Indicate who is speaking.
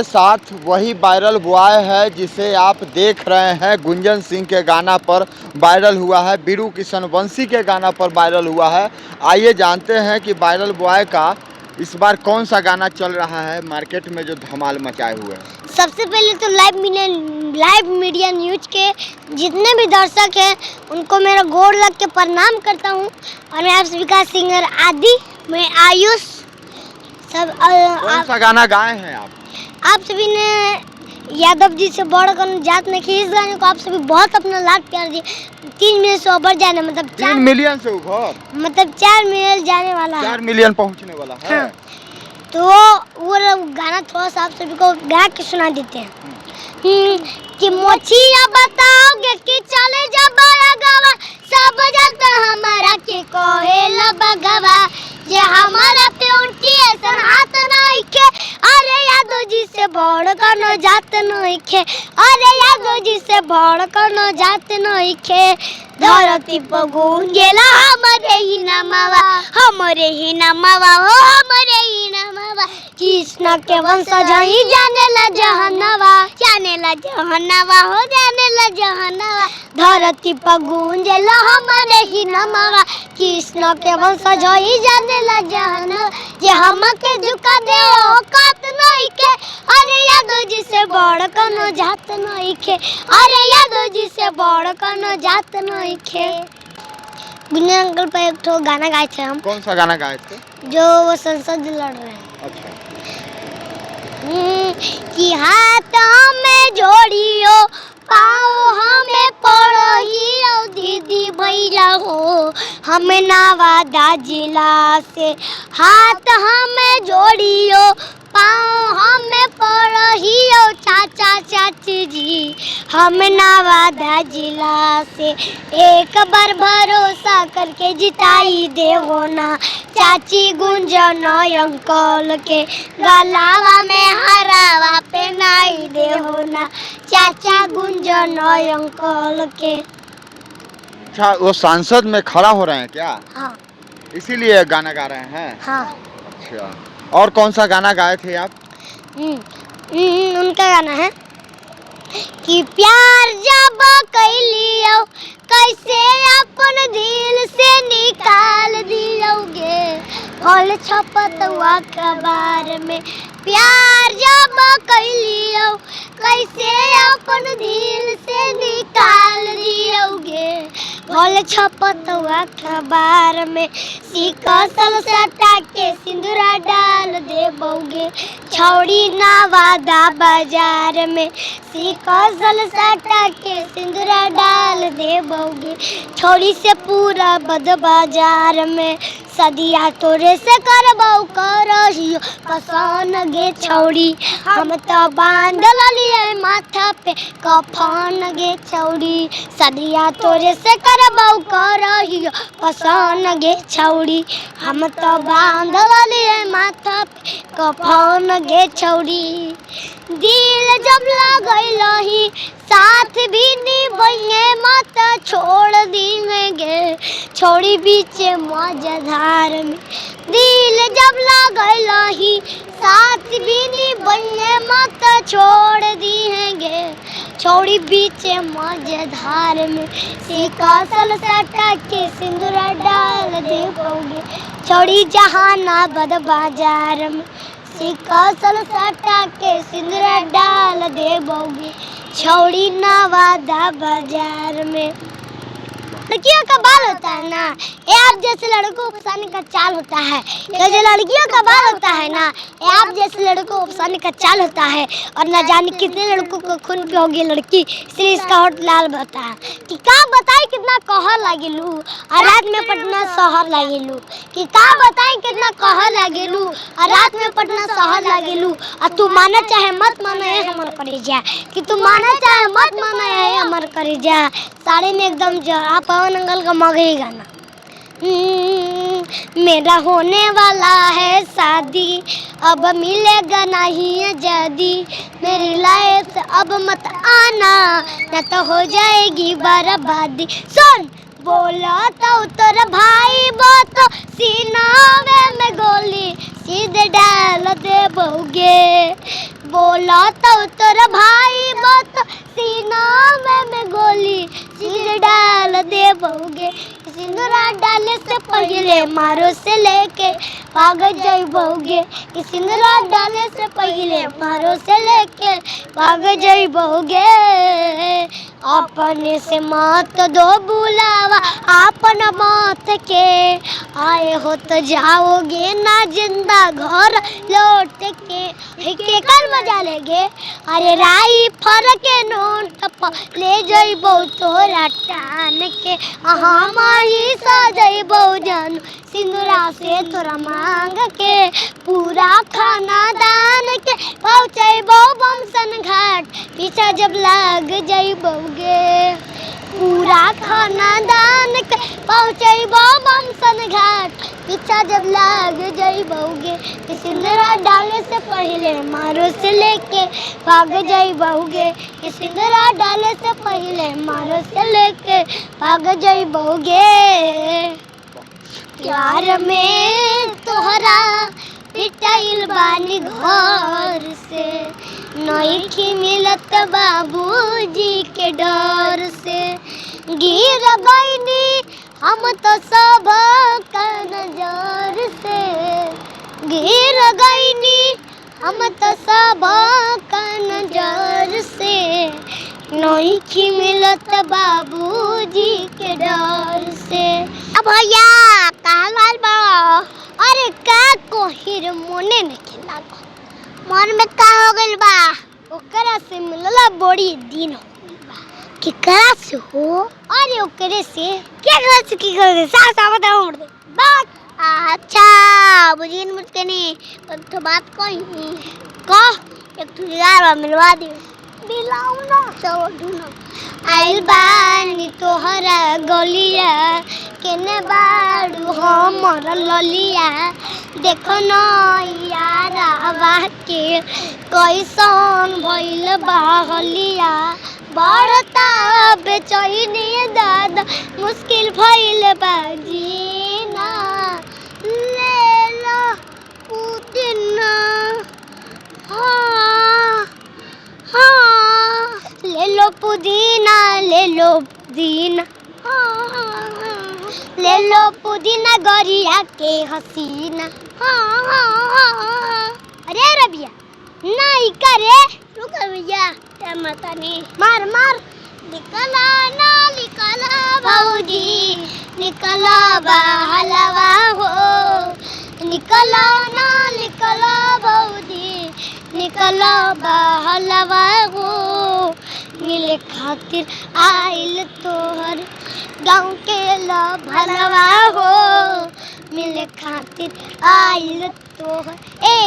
Speaker 1: साथ वही viral boy है जिसे आप देख रहे हैं। गुंजन सिंह के गाना पर वायरल हुआ है, बीरू किशनवंशी के गाना पर वायरल हुआ है। आइए जानते हैं कि वायरल बॉय का इस बार कौन सा गाना चल रहा है मार्केट में जो धमाल मचाए हुए है।
Speaker 2: सबसे पहले तो लाइव मीडिया न्यूज के जितने भी दर्शक हैं उनको मेरा गोर लग के प्रणाम करता हूं। और मैं आप सभी का सिंगर आदि, मैं आयुष सब
Speaker 1: कौन सा गाना गाए हैं
Speaker 2: आप सभी ने यादव जी से बढ़कर जात नहीं की। इस गाने को आप सभी बहुत अपना लाड प्यार दिए। 3 मिलियन से ऊपर जाने मतलब
Speaker 1: 3 मिलियन से ऊपर
Speaker 2: मतलब 4 मिलियन जाने वाला है।
Speaker 1: 4 मिलियन पहुंचने वाला है।
Speaker 2: हाँ। तो वो गाना थोड़ा सा आप सभी को गा के सुना देते हैं कि मोचिया बताओगे कि चले जब गावा सब जाता हमारा के कहेला बगवा ये हमारा पे उनकी ऐसा हाथ नहीं खे। अरे यादव जी से बढ़ कर न जात नहीं खे। अरे यादव जी से बढ़ कर न जात नहीं खे। धरती पर गूंजेला हमारे ही नमवा, हमारे ही नमवा हो, हमारे ही नमवा। कृष्ण के वंशज ही जाने ला जहन्नवा, जाने ला जहन्नवा हो, जाने ला जहन्नवा। धरती पर गूंजेला हमारे ही नमवा, कृष्ण के वंशज ही जाने ला जहन्नवा। जे हमके झुका दे औकात नहीं के। अरे यादव जी से बढ़ कर न जात नहीं खे। अरे यादव जी से बढ़ कर न जात नहीं खे। गुंजन अंकल पे एक तो गाना गाए थे हम।
Speaker 1: कौन सा गाना गाए थे?
Speaker 2: जो वो संसद लड़ रहे हैं।
Speaker 1: अच्छा।
Speaker 2: कि हाथ हमें जोड़ियो, पाओ हमें पढ़ियो, दीदी भैया हो हम नवादा जिला से। हाथ हमें जोड़ियो, पाओ हमें पढ़ियो, चाचा चाची जी हम नवादा जिला से। एक बार भरोसा करके जिताई देवो ना, चाची गुंजन अंकल के गलावा में हरावा पे नाई देवो ना, चाचा गुंजन अंकल के।
Speaker 1: अच्छा, वो सांसद में खड़ा हो रहे हैं क्या?
Speaker 2: हाँ।
Speaker 1: इसीलिए गाना गा रहे हैं।
Speaker 2: हाँ।
Speaker 1: अच्छा, और कौन सा गाना गाए थे आप?
Speaker 2: उनका गाना है कि प्यार जब कैलियो कैसे अपन दिल से निकाल दियोगे, फल छपत हुआ अखबार में। प्यार जब कैलियो कैसे अपन दिल से निकाल दियोगे, फल छपत हुआ अखबार में। सिकसल सटा के सिंदूरा डाल देबोगे, छौड़ी नवादा बाजार में। सिकसल सटा के सिंदूरा डाल देबोगे, छौड़ी से पूरा बद बाजार में। सदिया तोरे से करबौ करहियो कसन गे छौड़ी, हम तो बांध लिए माथा पे कफन गे छौड़ी। सदिया तोरे से करबौ करहियो कसन गे छौड़ी, हम तो बांध लिए माथा पे कफन गे छौड़ी। दिल जब लगैलही साथ भी निभैये मत छोड़ देंगे, छोड़ी बीच मझधार में। दिल जब लगैलही साथ भी निभैये मत छोड़ देंगे, छोड़ी बीच मझधार में। सिकसल सटा के सिंदूरा डाल देबोगे, छोड़ी जहानाबाद बाजार में। सिकसल सटा के सिंदूरा डाल देबोगे, छौड़ी नवादा बाजार में। लड़कियों का बाल होता है ना, ये आप जैसे लड़कों को फंसाने का चाल होता है। ये जो लड़कियों का बाल होता है ना, ये आप जैसे लड़कों को फंसाने का चाल होता है। और न जाने कितने लड़कों को खून पियोगी लड़की, इसलिए इसका होठ लाल बता है। कि का बताई कितना कहर लागेलू, और रात में पटना शहर लागेलू। कि का बताई कितना कहर लागेलू, और रात में पटना शहर लागेलू। और तू माना चाहे मत माना है हमर करेजा, कि तू माना चाहे मत माना है हमर करेजा। साड़ी में एकदम जरा पवन अंकल का मगही गाना। मेरा होने वाला है शादी, अब मिलेगा नहीं आजादी। मेरी लाइफ से अब मत आना, न तो हो जाएगी बर्बादी। सुन बोला तो तेरा भाई वो तो सीना में गोली सीधे डाल देबोगे। बोला तो तोरा भाई बात सीना में गोली सिर डाल दे बहुगे सिंदूरा डाले से पहले मारो से लेके भाग जाई बहुगे सिंदूरा डाले से पहले मारो से लेके भाग जाई बहुगे अपने से मत दो बुलावा अपन मौत के आए हो तो जाओगे ना जिंदा घर लौट के कर मजा लेगे अरे राई फर के नोट पर ले जइबो तोरा टान के हम ही सजइबो जान सिंदूरा से तोरा मांग के पूरा खाना दान के पहुँचबो बमसन घाट पीछा जब लग जइबोगे पूरा खाना दान के पहुँचबो बमसन घाट पीछा जब लग जइबोगे सिंदूरा डाले से पहले मारो से लेके भाग जइबोगे सिंदूरा डाले से पहले मारो से लेके भाग जइबोगे प्यार में तोहरा पिटाइल बानी घर से नइखी मिलत बाबूजी के डर से गिर गईनी हम तो सब का नजर से गिर गईनी हम तो सब का नजर से नइखी मिलत बाबूजी के डर से अब भैया काल वाल बड़ा अरे का कोहिर मोने में खेला मन में का हो गइल बा ओकरा से मिलला बड़ी दिन हो गइल बा केकरा से हो अरे ओकरे से क्या कर से की कर साफ साफ बताओ मर दे बात अच्छा बुझिन मुझके नहीं तो बात कोई कह एक तू यार मिलवा दे मिलाऊ ना सब ढूंढो आइल बानी तोहरा गलिया केने बाड़ू हमर ललिया देखो न यारा के कैसन भइल बहलिया बढ़ता बेचैनी दादा मुश्किल भइल बाजीना ले लो पुदीना हाँ हाँ ले लो पुदीना ले लो पुदीना ले लो पुदीना गरिया के हसीना अरे रबिया नहीं करे रुक भैया क्या माता ने मार मार निकला ना निकला भौजी निकला बहलवा हो निकला ना निकला भौजी निकला बहलवा हो मिले खातिर आइल तोहर गाँव के भलवा हो मिले खातिर आइल तोहर ए